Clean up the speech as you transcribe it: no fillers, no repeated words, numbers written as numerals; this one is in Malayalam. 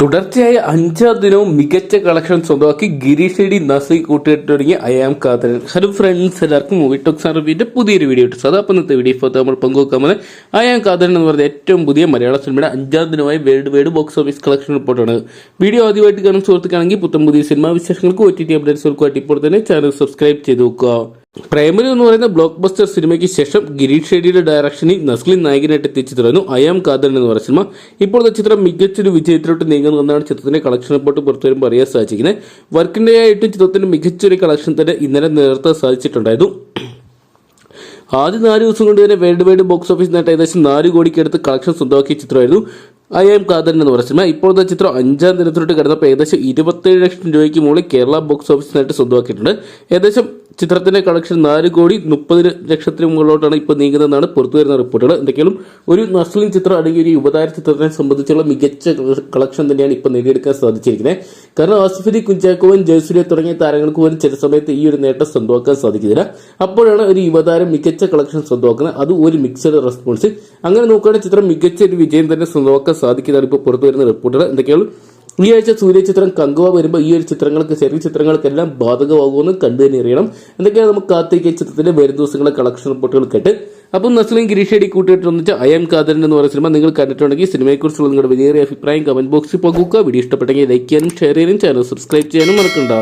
തുടർച്ചയായ അഞ്ചാം ദിനവും മികച്ച കളക്ഷൻ സ്വന്തമാക്കി ഗിരീഷ് ഷെഡി നസി കൂട്ടുകെട്ട് തുടങ്ങിയ അയാം കാതരൻ. ഹലോ ഫ്രണ്ട്സ്, എല്ലാവർക്കും മൂവി ടോക്സ് അറിവിന്റെ പുതിയൊരു വീഡിയോ ഇട്ടു. അതാ ഇന്നത്തെ വീഡിയോ ഇപ്പോൾ നമ്മൾ പങ്കുവെക്കാൻ അയാം കാതരൻ എന്ന് പറയുന്ന ഏറ്റവും പുതിയ മലയാള സിനിമയുടെ അഞ്ചാം ദിനമായി world wide box office collection റിപ്പോർട്ടാണ്. വീഡിയോ ആദ്യമായിട്ട് കാണുന്ന സുഹൃത്തുക്കാണെങ്കിൽ പുത്തൻ പുതിയ സിനിമാ വിശേഷങ്ങൾക്ക് OTT അപ്ഡേറ്റ്സുകൾക്കുമായിട്ട് ഇപ്പോൾ തന്നെ ചാനൽ സബ്സ്ക്രൈബ് ചെയ്ത് നോക്കുക. പ്രൈമറി എന്ന് പറയുന്ന ബ്ലോക്ക് ബസ്റ്റർ സിനിമയ്ക്ക് ശേഷം ഗിരീഷ് ഷെഡിയുടെ ഡയറക്ഷനിൽ നസ്ലിൻ നായകനായിട്ട് എത്തിച്ചു തുടങ്ങുന്നു അയാം കാതരൻ എന്ന് പറയുന്ന സിനിമ. ഇപ്പോഴത്തെ ചിത്രം മികച്ചൊരു വിജയത്തിലോട്ട് നീങ്ങുന്നതെന്നാണ് ചിത്രത്തിന്റെ കളക്ഷൻ റിപ്പോർട്ട് പുറത്തുവരുമ്പോൾ അറിയാൻ സാധിച്ചിരിക്കുന്നത്. വർക്കിന്റെ ആയിട്ട് ചിത്രത്തിന് മികച്ചൊരു കളക്ഷൻ തന്നെ ഇന്നലെ നേരത്തെ സാധിച്ചിട്ടുണ്ടായിരുന്നു. ആദ്യ 4 ദിവസം കൊണ്ട് തന്നെ വേൾഡ് വൈഡ് ബോക്സ് ഓഫീസ് നേട്ടം ഏകദേശം 4 കോടിക്ക് അടുത്ത് കളക്ഷൻ സ്വന്തമാക്കിയ ചിത്രമായിരുന്നു അയാം കാതരൻ എന്ന് പറയുന്ന സിനിമ. ഇപ്പോഴത്തെ ചിത്രം 5-ാം ദിനത്തിലോട്ട് കിടന്നപ്പോൾ ഏകദേശം 27 ലക്ഷം രൂപയ്ക്ക് മുകളിൽ കേരള ബോക്സ് ഓഫീസിനായിട്ട് സ്വന്തമാക്കിയിട്ടുണ്ട്. ഏകദേശം ചിത്രത്തിന്റെ കളക്ഷൻ 4,30,00,000 മുകളിലോട്ടാണ് ഇപ്പോൾ നീങ്ങുന്നതെന്നാണ് പുറത്തുവരുന്ന റിപ്പോർട്ടുകൾ. എന്തൊക്കെയാലും ഒരു നസ്ലിൻ ചിത്രം അല്ലെങ്കിൽ ഒരു യുവതാര ചിത്രത്തെ സംബന്ധിച്ചുള്ള മികച്ച കളക്ഷൻ തന്നെയാണ് ഇപ്പോൾ നേടിയെടുക്കാൻ സാധിച്ചിരിക്കുന്നത്. കാരണം ആസിഫ് അലി, കുഞ്ചാക്കോവൻ, ജയസൂര്യ തുടങ്ങിയ താരങ്ങൾക്ക് പോലും ചില സമയത്ത് ഈ ഒരു നേട്ടം സ്വന്തമാക്കാൻ സാധിക്കുന്നില്ല. അപ്പോഴാണ് ഒരു യുവതാരം മികച്ച കളക്ഷൻ സ്വന്തമാക്കുന്നത്. അത് ഒരു മിക്സഡ് റെസ്പോൺസ്. അങ്ങനെ നോക്കുകയാണെങ്കിൽ ചിത്രം മികച്ച ഒരു വിജയം തന്നെ സ്വന്തമാക്കാൻ സാധിക്കുന്നതാണ് ഇപ്പോൾ പുറത്തുവരുന്ന റിപ്പോർട്ടുകൾ. എന്തൊക്കെയാണ് ഈ ആഴ്ച സൂര്യ ചിത്രം കങ്കുവ വരുമ്പോൾ ഈ ഒരു ചിത്രങ്ങൾക്ക് ചെറിയ ചിത്രങ്ങൾക്കെല്ലാം ബാധകമാകുമെന്ന് കണ്ടു തന്നെ അറിയണം. എന്തൊക്കെയാണ് നമുക്ക് കാത്തിരിക്കുക ചിത്രത്തിന്റെ വരും ദിവസങ്ങളെ കളക്ഷൻ റിപ്പോർട്ടുകൾ കേട്ട്. അപ്പം നസ്ലിൻ ഗിരീഷ് ഷെഡി കൂട്ടിയിട്ട് ഒന്നിച്ച് അയാം കാതരൻ എന്ന് പറയുന്ന സിനിമ നിങ്ങൾ കണ്ടിട്ടുണ്ടെങ്കിൽ സിനിമയെക്കുറിച്ചുള്ള നിങ്ങളുടെ വലിയ അഭിപ്രായം കമന്റ് ബോക്സിൽ പങ്കുവെക്കുക. വീഡിയോ ഇഷ്ടപ്പെട്ടെങ്കിൽ ലൈക്ക് ചെയ്യാനും ഷെയർ ചെയ്യാനും ചാനൽ സബ്സ്ക്രൈബ് ചെയ്യാനും മറക്കണ്ട.